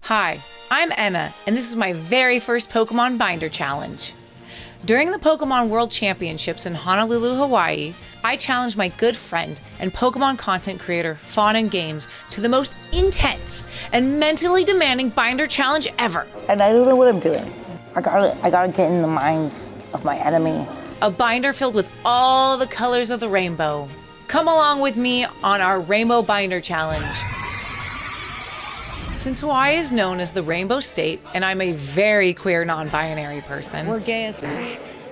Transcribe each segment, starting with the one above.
Hi, I'm Enna, and this is my very first Pokemon Binder Challenge. During the Pokemon World Championships in Honolulu, Hawaii, I challenged my good friend and Pokemon content creator Fawn Games to the most intense and mentally demanding binder challenge ever. And I don't know what I'm doing. I gotta get in the mind of my enemy. A binder filled with all the colors of the rainbow. Come along with me on our Rainbow Binder Challenge. Since Hawaii is known as the Rainbow State, and I'm a very queer non-binary person, we're gay as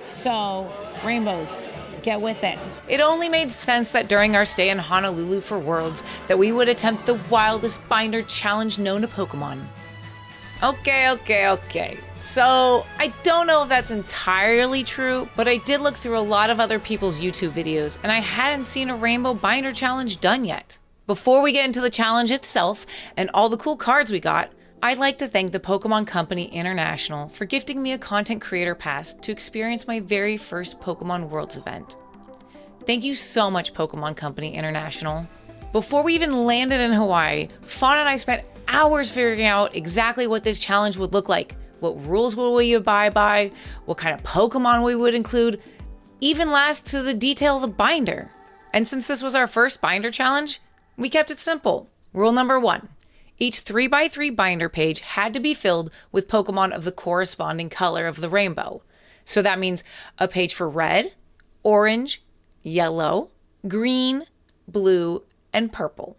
so rainbows, get with it. It only made sense that during our stay in Honolulu for Worlds that we would attempt the wildest binder challenge known to Pokemon. Okay. So, I don't know if that's entirely true, but I did look through a lot of other people's YouTube videos, and I hadn't seen a Rainbow Binder Challenge done yet. Before we get into the challenge itself and all the cool cards we got, I'd like to thank the Pokemon Company International for gifting me a content creator pass to experience my very first PokemonWorlds event. Thank you so much, Pokemon Company International. Before we even landed in Hawaii, Fawn and I spent hours figuring out exactly what this challenge would look like, what rules would we abide by, what kind of Pokemon we would include, even last to the detail of the binder. And since this was our first binder challenge, we kept it simple. Rule number 1, each 3x3 binder page had to be filled with Pokemon of the corresponding color of the rainbow. So that means a page for red, orange, yellow, green, blue, and purple.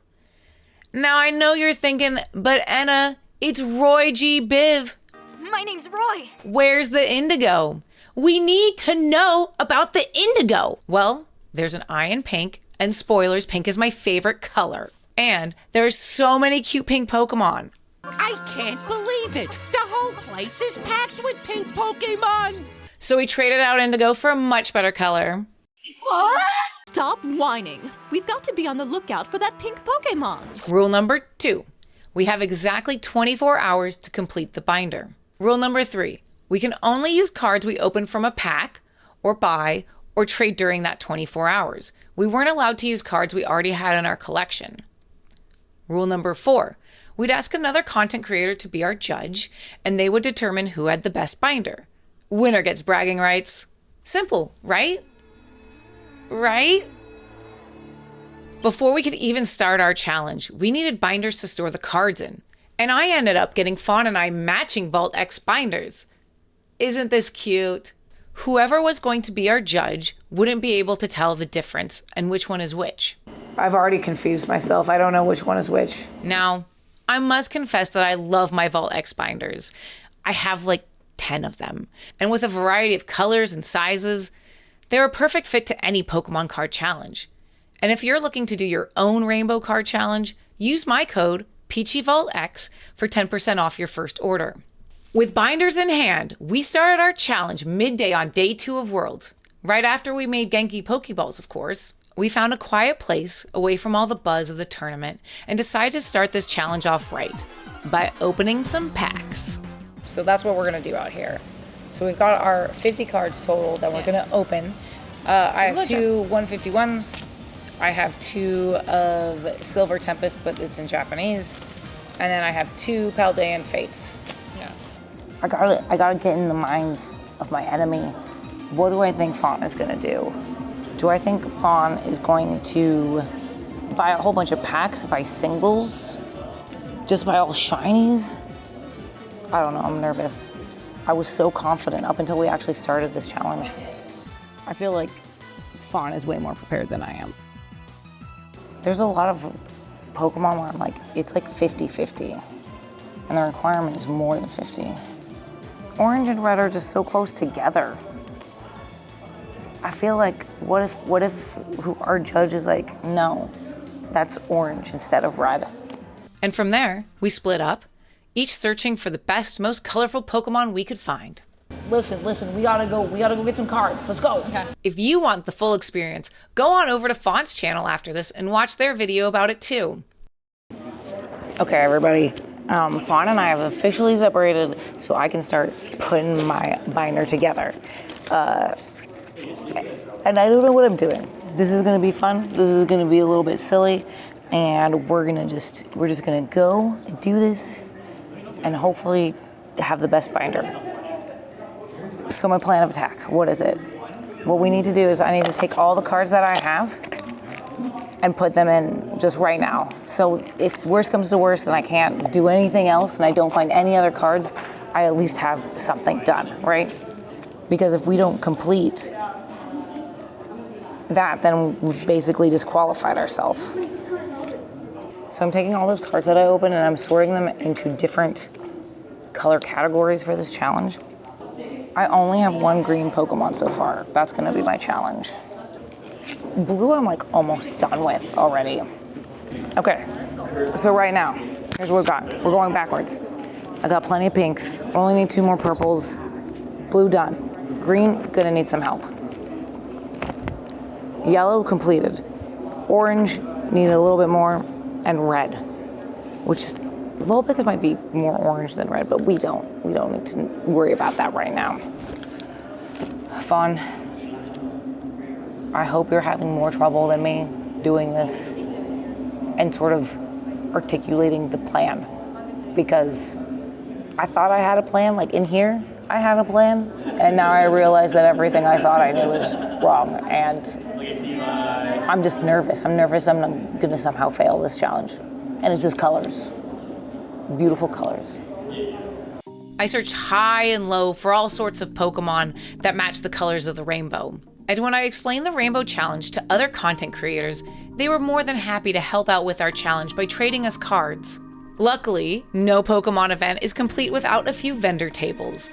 Now I know you're thinking, but Enna, it's Roy G. Biv. My name's Roy. Where's the indigo? We need to know about the indigo. Well, there's an eye in pink, and spoilers, pink is my favorite color. And there's so many cute pink Pokemon. I can't believe it. The whole place is packed with pink Pokemon. So we traded out indigo for a much better color. What? Stop whining. We've got to be on the lookout for that pink Pokemon. Rule number 2, we have exactly 24 hours to complete the binder. Rule number 3, we can only use cards we open from a pack or buy or trade during that 24 hours. We weren't allowed to use cards we already had in our collection. Rule number 4, we'd ask another content creator to be our judge, and they would determine who had the best binder. Winner gets bragging rights. Simple, right? Right? Before we could even start our challenge, we needed binders to store the cards in, and I ended up getting Fawn and I matching Vault X binders. Isn't this cute? Whoever was going to be our judge wouldn't be able to tell the difference and which one is which. I've already confused myself. I don't know which one is which. Now, I must confess that I love my Vault X binders. I have like 10 of them, and with a variety of colors and sizes, they're a perfect fit to any Pokemon card challenge. And if you're looking to do your own rainbow card challenge, use my code PeachyVaultX for 10% off your first order. With binders in hand, we started our challenge midday on day 2 of Worlds. Right after we made Genki Pokeballs, of course. We found a quiet place away from all the buzz of the tournament and decided to start this challenge off right by opening some packs. So that's what we're gonna do out here. So we've got our 50 cards total that we're gonna open. I have 2 151s. I have 2 of Silver Tempest, but it's in Japanese. And then I have 2 Paldean Fates. Yeah. I gotta get in the mind of my enemy. What do I think Fawn is gonna do? Do I think Fawn is going to buy a whole bunch of packs, buy singles, just buy all shinies? I don't know, I'm nervous. I was so confident up until we actually started this challenge. I feel like Fawn is way more prepared than I am. There's a lot of Pokemon where I'm like, it's like 50-50, and the requirement is more than 50. Orange and red are just so close together. I feel like, what if our judge is like, no, that's orange instead of red. And from there, we split up, each searching for the best, most colorful Pokemon we could find. Listen, we gotta go get some cards. Let's go. Okay. If you want the full experience, go on over to Fawn's channel after this and watch their video about it too. Okay, everybody. Fawn and I have officially separated so I can start putting my binder together. And I don't know what I'm doing. This is gonna be fun. This is gonna be a little bit silly, and we're just gonna go and do this and hopefully have the best binder. So my plan of attack, what is it? What we need to do is I need to take all the cards that I have and put them in just right now. So if worst comes to worst and I can't do anything else and I don't find any other cards, I at least have something done, right? Because if we don't complete that, then we've basically disqualified ourselves. So I'm taking all those cards that I opened and I'm sorting them into different color categories for this challenge. I only have one green Pokemon so far. That's gonna be my challenge. Blue I'm like almost done with already. Okay, so right now, here's what we've got. We're going backwards. I got plenty of pinks, only need 2 more purples. Blue done. Green, gonna need some help. Yellow completed. Orange, need a little bit more, and red, which is, little pickers might be more orange than red, but we don't need to worry about that right now. Fawn, I hope you're having more trouble than me doing this and sort of articulating the plan, because I thought I had a plan, like in here, I had a plan, and now I realize that everything I thought I knew is wrong, and I'm just nervous. I'm nervous I'm gonna somehow fail this challenge. And it's just colors. Beautiful colors. I searched high and low for all sorts of Pokemon that matched the colors of the rainbow. And when I explained the rainbow challenge to other content creators, they were more than happy to help out with our challenge by trading us cards. Luckily, no Pokemon event is complete without a few vendor tables.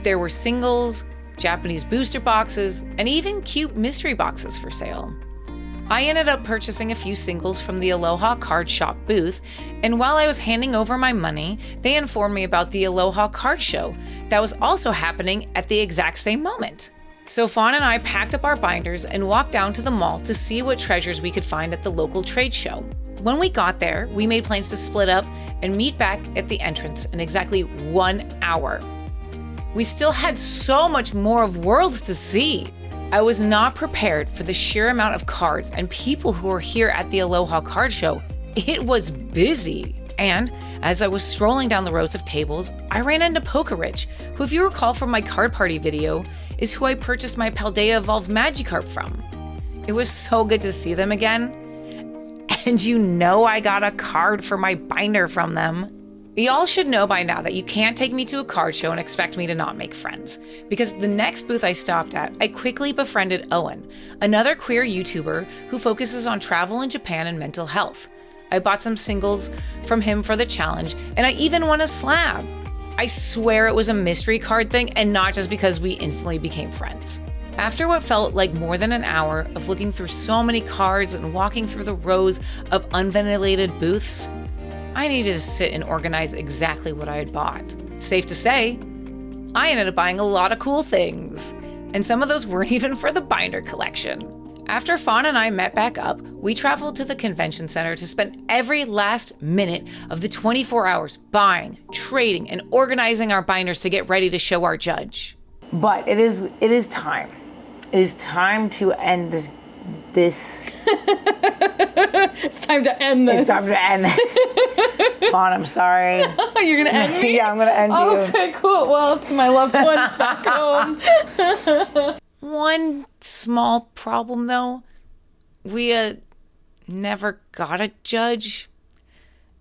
There were singles, Japanese booster boxes, and even cute mystery boxes for sale. I ended up purchasing a few singles from the Aloha Card Shop booth, and while I was handing over my money, they informed me about the Aloha Card Show that was also happening at the exact same moment. So Fawn and I packed up our binders and walked down to the mall to see what treasures we could find at the local trade show. When we got there, we made plans to split up and meet back at the entrance in exactly 1 hour. We still had so much more of Worlds to see. I was not prepared for the sheer amount of cards and people who were here at the Aloha Card Show. It was busy. And as I was strolling down the rows of tables, I ran into Pokerich, who, if you recall from my card party video, is who I purchased my Paldea Evolved Magikarp from. It was so good to see them again. And you know I got a card for my binder from them. Y'all should know by now that you can't take me to a card show and expect me to not make friends. Because the next booth I stopped at, I quickly befriended Owen, another queer YouTuber who focuses on travel in Japan and mental health. I bought some singles from him for the challenge, and I even won a slab. I swear it was a mystery card thing and not just because we instantly became friends. After what felt like more than an hour of looking through so many cards and walking through the rows of unventilated booths, I needed to sit and organize exactly what I had bought. Safe to say, I ended up buying a lot of cool things, and some of those weren't even for the binder collection. After Fawn and I met back up, we traveled to the convention center to spend every last minute of the 24 hours buying, trading, and organizing our binders to get ready to show our judge. But it is time. It is time to end this. It's time to end this. It's time to end this. Fawn, I'm sorry. You're gonna end me? Yeah, I'm gonna end you. Okay, cool. Well, to my loved ones back home. One small problem though, we never got a judge.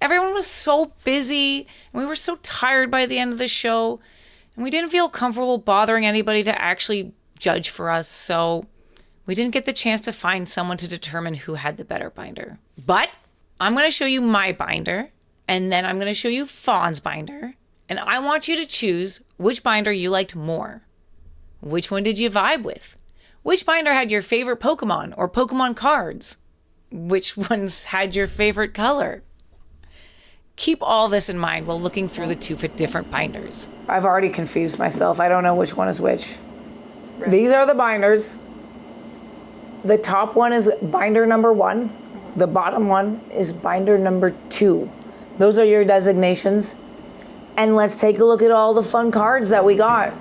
Everyone was so busy, and we were so tired by the end of the show, and we didn't feel comfortable bothering anybody to actually judge for us, so we didn't get the chance to find someone to determine who had the better binder. But I'm going to show you my binder, and then I'm going to show you Fawn's binder, and I want you to choose which binder you liked more. Which one did you vibe with? Which binder had your favorite Pokemon or Pokemon cards? Which ones had your favorite color? Keep all this in mind while looking through the 2 different binders. I've already confused myself. I don't know which one is which. These are the binders. The top one is binder number 1. The bottom one is binder number 2. Those are your designations. And let's take a look at all the fun cards that we got.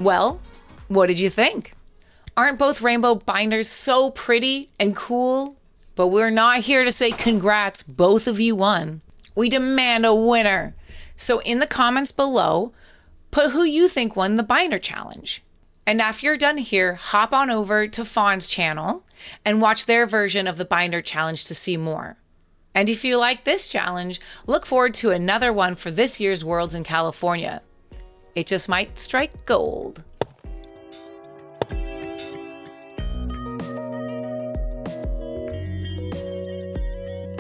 Well, what did you think? Aren't both rainbow binders so pretty and cool? But we're not here to say congrats, both of you won. We demand a winner. So in the comments below, put who you think won the binder challenge. And after you're done here, hop on over to Fawn's channel and watch their version of the binder challenge to see more. And if you like this challenge, look forward to another one for this year's Worlds in California. It just might strike gold.